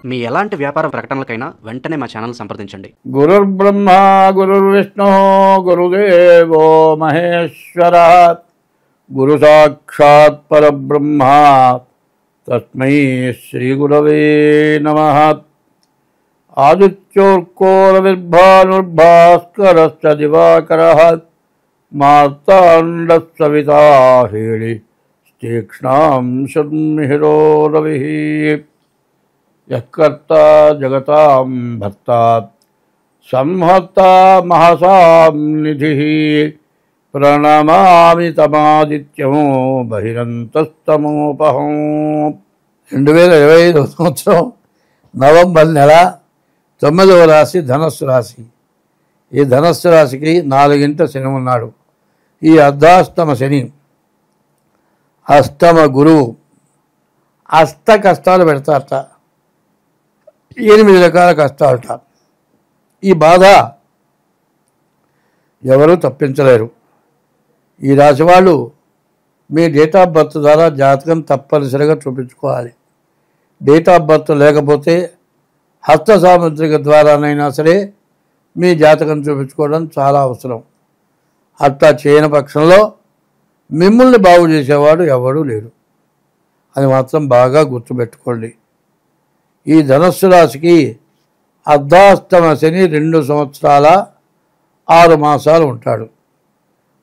మీ ఎలాంటి వ్యాపార ప్రకటనలకైనా వెంటనే మా ఛానల్ సంప్రదించండి. గురుర్బ్రహ్మ గురుర్విష్ణు గురుదేవో మహేశ్వర గురు సాక్షాత్ పరబ్రహ్మ తస్మై శ్రీ గురవే నమః. ఆదిత్యోర్కోరవిర్భానుర్భాస్కరశ్చ దివాకరః మార్తాండః సవితా హేళి తీక్ష్ణాం శర్మిహిరో రవిః. యఃకర్తా జగతాం భర్తా సంహర్తా మహసాం నిధిః ప్రణమామి తమాదిత్యం బహిరంతస్తమోపహం. 2025 సంవత్సరం నవంబర్ నెల 9వ రాశి ధనస్సు రాశి. ఈ ధనస్సు రాశికి 4వ శని ఉన్నాడు. ఈ అర్ధాష్టమ శని, అష్టమ గురువు అష్ట కష్టాలు పెడతారట. 8 రకాల కష్టాలట. ఈ బాధ ఎవరూ తప్పించలేరు. ఈ రాశి వాళ్ళు మీ డేట్ ఆఫ్ బర్త్ ద్వారా జాతకం తప్పనిసరిగా చూపించుకోవాలి. డేట్ ఆఫ్ బర్త్ లేకపోతే హస్త సాముద్రిక ద్వారానైనా సరే మీ జాతకం చూపించుకోవడం చాలా అవసరం. అట్లా చేయని పక్షంలో మిమ్మల్ని బాగు చేసేవాడు ఎవడూ లేరు. అది మాత్రం బాగా గుర్తుపెట్టుకోండి. ఈ ధనస్సు రాశికి అర్ధాష్టమ శని 2 సంవత్సరాల 6 మాసాలు ఉంటాడు.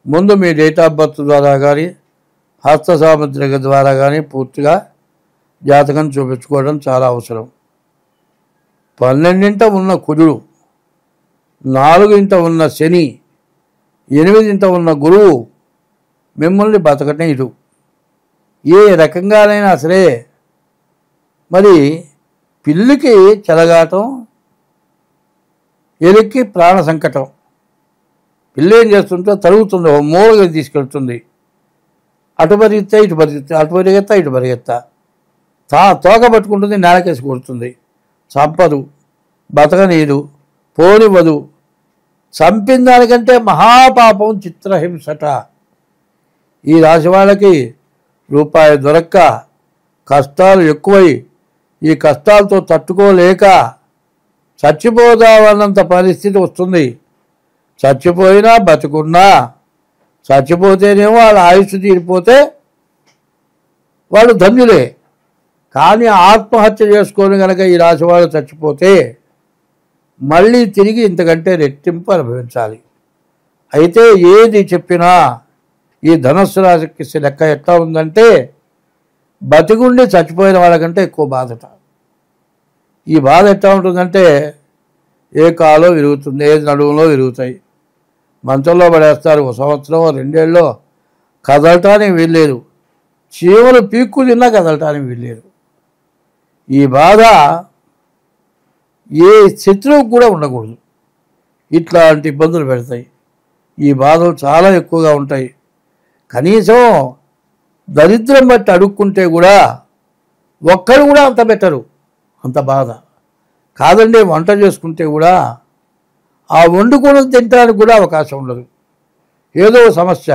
ముందు మీ డేట్ ఆఫ్ బర్త్ ద్వారా కానీ హస్త సాముద్రిక ద్వారా కానీ పూర్తిగా జాతకం చూపించుకోవడం చాలా అవసరం. 12వ ఉన్న కుజుడు, 4వ ఉన్న శని, 8వ ఉన్న గురువు మిమ్మల్ని బతకటం. ఏ రకంగానైనా సరే మరి పిల్లికి చెలగాటం, ఎలికి ప్రాణ సంకటం. పిల్లి ఏం చేస్తుంటే తరుగుతుంది, ఒక మూలగా తీసుకెళ్తుంది. అటు పరిగెత్తా ఇటు పరిగెత్తా, అటు పరిగెత్తా ఇటు పరిగెత్తా. తోక పట్టుకుంటుంది, నేలకేసి కొడుతుంది. చంపదు, బతకనీదు, పోనివ్వదు. చంపిన దానికంటే మహాపాపం చిత్రహింసట. ఈ రాశి వాళ్ళకి రూపాయి దొరక్క కష్టాలు ఎక్కువై ఈ కష్టాలతో తట్టుకోలేక చచ్చిపోదామన్నంత పరిస్థితి వస్తుంది. చచ్చిపోయినా బతుకున్నా, చచ్చిపోతేనేమో వాళ్ళ ఆయుష్ తీరిపోతే వాళ్ళు ధన్యులే. కానీ ఆత్మహత్య చేసుకొని కనుక ఈ రాశి వాళ్ళు చచ్చిపోతే మళ్ళీ తిరిగి ఇంతకంటే రెట్టింపు అనుభవించాలి. అయితే ఏది చెప్పినా ఈ ధనస్సు రాశికి లెక్క ఎట్లా ఉందంటే బతికుండి చచ్చిపోయిన వాళ్ళకంటే ఎక్కువ బాధట. ఈ బాధ ఎట్లా ఉంటుందంటే ఏ కాలో విరుగుతుంది, ఏ నడువులో విరుగుతాయి. మంచంలో పడేస్తారు. 1 సంవత్సరం 2 ఏళ్ళలో కదలటానికి వీల్లేదు. చీమలు పీక్కు తిన్నా కదలటానికి వీల్లేదు. ఈ బాధ ఏ శత్రువుకు కూడా ఉండకూడదు. ఇట్లాంటి ఇబ్బందులు పెడతాయి. ఈ బాధలు చాలా ఎక్కువగా ఉంటాయి. కనీసం దరిద్రం బట్టి అడుక్కుంటే కూడా ఒక్కరు కూడా అంత పెట్టరు, అంత బాధ. కాదండి, వంట చేసుకుంటే కూడా ఆ వండుకోవడం తినడానికి కూడా అవకాశం ఉండదు. ఏదో సమస్య,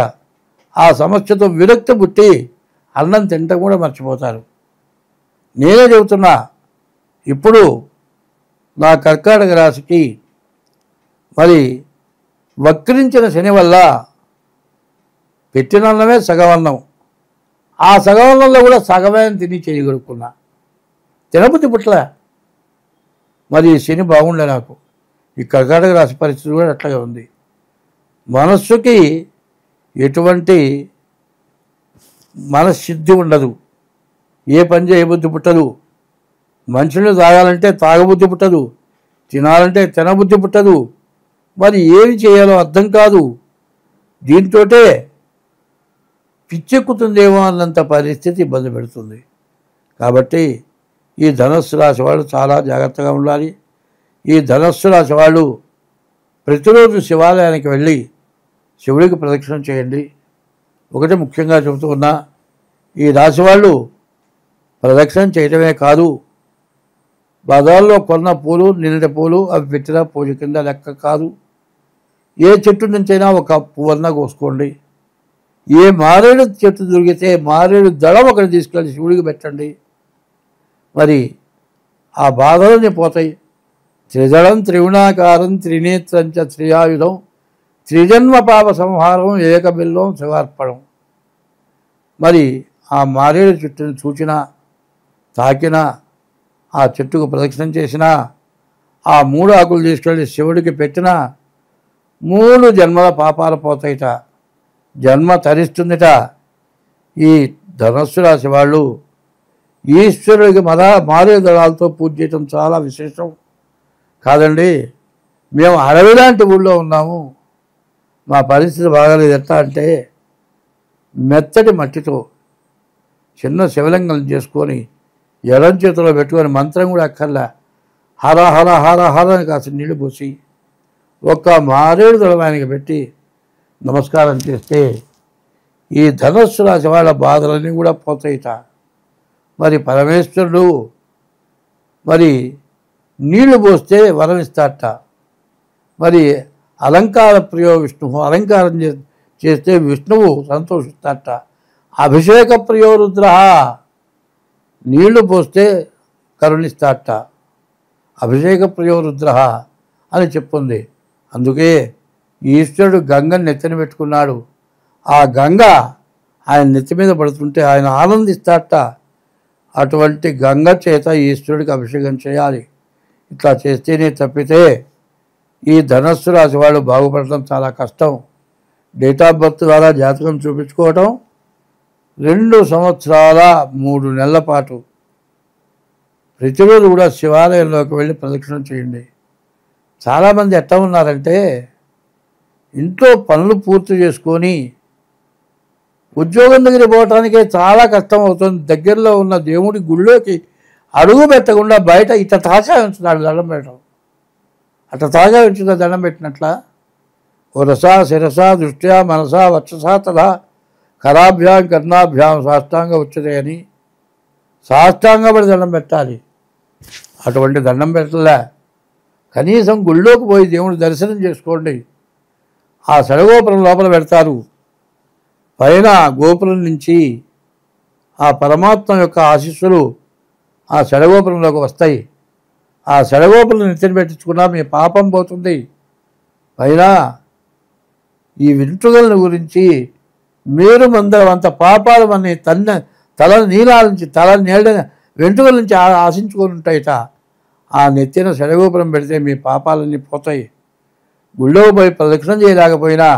ఆ సమస్యతో విరక్తి పుట్టి అన్నం తినటం కూడా మర్చిపోతారు. నేనే చెబుతున్నా, ఇప్పుడు నా కర్కాటక రాశికి మరి వక్రించిన శని వల్ల పెట్టిన అన్నమే సగం అన్నం, ఆ సగం అన్నంలో కూడా సగమే తిని చేయగలుగుకున్నా. తినబుద్ధి పుట్ల. మరి శని బాగుండే నాకు. ఈ కర్కాటక రాశి పరిస్థితి కూడా అట్లాగే ఉంది. మనస్సుకి ఎటువంటి మనశ్శుద్ధి ఉండదు. ఏ పని చేయబుద్ధి పుట్టదు. మనుషులు తాగాలంటే తాగబుద్ధి పుట్టదు, తినాలంటే తినబుద్ధి పుట్టదు. మరి ఏమి చేయాలో అర్థం కాదు. దీంతోటే పిచ్చెక్కుతుందేమో అన్నంత పరిస్థితి ఇబ్బంది పెడుతుంది. కాబట్టి ఈ ధనస్సు రాశి వాళ్ళు చాలా జాగ్రత్తగా ఉండాలి. ఈ ధనస్సు రాశి వాళ్ళు ప్రతిరోజు శివాలయానికి వెళ్ళి శివుడికి ప్రదక్షిణ చేయండి. ఒకటి ముఖ్యంగా చెబుతూ ఉన్నా, ఈ రాశి వాళ్ళు ప్రదక్షిణ చేయడమే కాదు, బజార్లో కొన్న పూలు, నిన్నటి పూలు అవి పెట్టిన పూజ కింద లెక్క కాదు. ఏ చెట్టు నుంచైనా ఒక పువ్వన్నా కోసుకోండి. ఏ మారేడు చెట్టు దొరికితే మారేడు దళం ఒకటి తీసుకెళ్ళి శివుడికి పెట్టండి. మరి ఆ బాధలన్నీ పోతాయి. త్రిదళం త్రిగుణాకారం త్రినేత్రంచ త్రియాయుధం త్రిజన్మ పాప సంహారం ఏకబిల్వం శివార్పణం. మరి ఆ మారేడు చెట్టును చూచినా, తాకినా, ఆ చెట్టుకు ప్రదక్షిణం చేసినా, ఆ 3 ఆకులు తీసుకెళ్ళి శివుడికి పెట్టినా 3 జన్మల పాపాలు పోతాయిట, జన్మ తరిస్తుందిట. ఈ ధనస్సు రాశి వాళ్ళు ఈశ్వరుడికి మారేడు దళాలతో పూజ చేయటం చాలా విశేషం కాదండి. మేము అడవి లాంటి ఊళ్ళో ఉన్నాము, మా పరిస్థితి బాగాలేదు. ఎట్లా అంటే మెత్తటి మట్టితో చిన్న శివలింగం చేసుకొని ఎడం చేతిలో పెట్టుకొని మంత్రం కూడా అక్కర్లా, హర హర హర హర అని కాస్త నీళ్లు పోసి ఒక్క మారేడు దళం ఆయనకి పెట్టి నమస్కారం చేస్తే ఈ ధనస్సు రాశి వాళ్ళ బాధలన్నీ కూడా పోతాయిట. మరి పరమేశ్వరుడు మరి నీళ్లు పోస్తే వరం ఇస్తాడట. మరి అలంకార ప్రియ విష్ణువు, అలంకారం చేస్తే విష్ణువు సంతోషిస్తాడట. అభిషేక ప్రియో రుద్ర, నీళ్లు పోస్తే కరుణిస్తాడట. అభిషేక ప్రియో రుద్ర అని చెప్పుంది. అందుకే ఈశ్వరుడు గంగని నెత్తిన పెట్టుకున్నాడు. ఆ గంగ ఆయన నెత్తి మీద పడుతుంటే ఆయన ఆనందిస్తాడట. అటువంటి గంగ చేత ఈశ్వరుడికి అభిషేకం చేయాలి. ఇట్లా చేస్తేనే తప్పితే ఈ ధనస్సు రాశి వాళ్ళు బాగుపడటం చాలా కష్టం. డేట్ ఆఫ్ బర్త్ ద్వారా జాతకం చూపించుకోవటం 2 సంవత్సరాల 3 నెలల పాటు ప్రతిరోజు కూడా శివాలయంలోకి వెళ్ళి ప్రదక్షిణం చేయండి. చాలామంది ఎట్లా ఉన్నారంటే ఇంట్లో పనులు పూర్తి చేసుకొని ఉద్యోగం దగ్గర పోవటానికే చాలా కష్టం అవుతుంది. దగ్గరలో ఉన్న దేవుడి గుళ్ళోకి అడుగు పెట్టకుండా బయట ఇట్ట తాజా ఉంచుతాడు దండం పెట్టడం. అట్లా తాజా ఉంచుతా దండం పెట్టినట్ల ఓ రసా శిరసా దృష్ట్యా మనసా వక్షసా తథా కరాభ్యాం కర్ణాభ్యాం సాష్టాంగ ఉచ్యతే అని సాష్టాంగపడి దండం పెట్టాలి. అటువంటి దండం పెట్టలే. కనీసం గుళ్ళోకి పోయి దేవుడి దర్శనం చేసుకోండి. ఆ సడగోపురం లోపల పెడతారు. పైన గోపురం నుంచి ఆ పరమాత్మ యొక్క ఆశీస్సులు ఆ సడగోపురంలోకి వస్తాయి. ఆ సడగోపురం నెత్తిన పెట్టించుకున్నా మీ పాపం పోతుంది. పైన ఈ వెంట్రుకల గురించి మీరు అంత పాపాలు మన తల నీళ్ళ నుంచి తల నీళ్ళ వెంట్రుకల నుంచి ఆశించుకొని ఉంటాయిట. ఆ నెత్తిన సడగోపురం పెడితే మీ పాపాలన్నీ పోతాయి. గుళ్ళో పోయి ప్రదక్షిణం చేయలేకపోయినా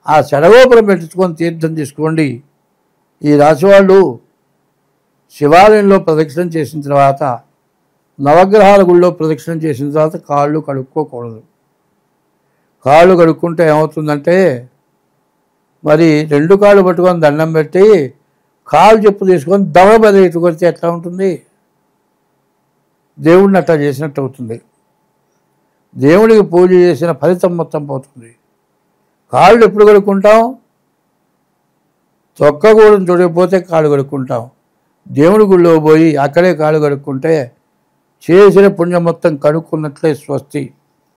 ఆ సడగోపురం పెట్టించుకొని తీర్థం తీసుకోండి. ఈ రాశివాళ్ళు శివాలయంలో ప్రదక్షిణం చేసిన తర్వాత, నవగ్రహాల గుళ్ళో ప్రదక్షిణం చేసిన తర్వాత కాళ్ళు కడుక్కోకూడదు. కాళ్ళు కడుక్కుంటే ఏమవుతుందంటే మరి 2 కాళ్ళు పట్టుకొని దండం పెట్టి కాళ్ళు చెప్పు తీసుకొని దవబలి ఇటు కొడితే ఎట్లా ఉంటుంది? దేవుడిని అట్లా చేసినట్టు అవుతుంది. దేవుడికి పూజ చేసిన ఫలితం మొత్తం పోతుంది. కాళ్ళు ఎప్పుడు కడుక్కుంటాం? తొక్కకూడదు చూడకపోతే కాళ్ళు కడుక్కుంటాం. దేవుడి గుళ్ళో పోయి అక్కడే కాళ్ళు కడుక్కుంటే చేసిన పుణ్యం మొత్తం కడుక్కున్నట్లే స్వస్తి.